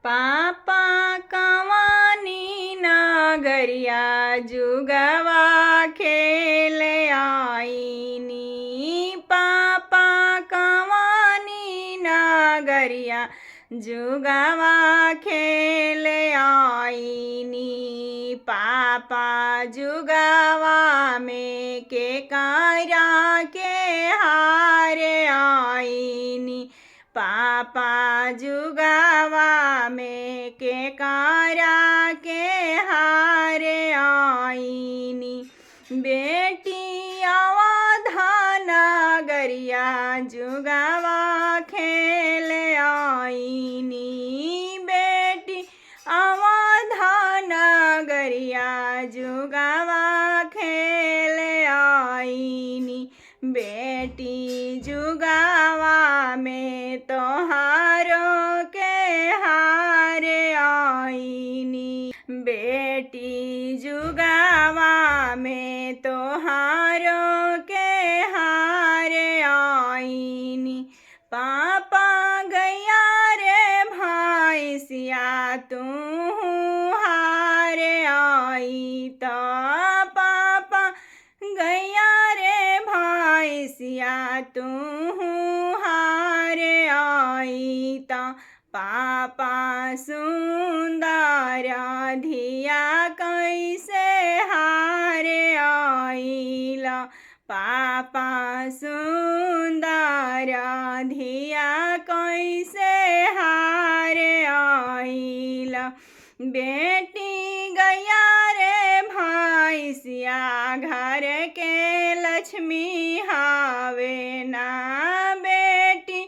पापा कवानी नगरिया जुगवा खेल आईनी। पापा कवानी नगरिया जुगवा खेल आईनी। पापा जुगवा में के करा के हार आईनी। पापा जुगवा में के करा के हार आईनी। बेटी अवधान गरिया जुगवा खेल आईनी। बेटी अवधान गरिया जुगवा खेल आईनी। बेटी जुगवा में तोहारो के हार आईनी। बेटी जुगवा में तोहारो के हार आईनी। पापा गैया रे भैंसिया तू हार आई तो। पापा गैया रे भैंसिया तू हार आई तो। पापा सुंदर धिया कैसे हार आइला। पापा सुंदर धिया कैसे हार आइला। बेटी गैया रे भैंसिया घर के लक्ष्मी हावे ना। बेटी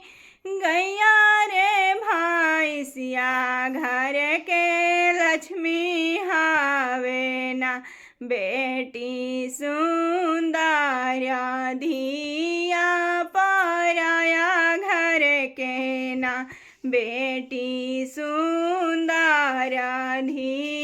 गैया रे भैंसिया घर के लक्ष्मी हावे ना। बेटी सुंदर धिया पराया घर के ना। बेटी सुंदर धिया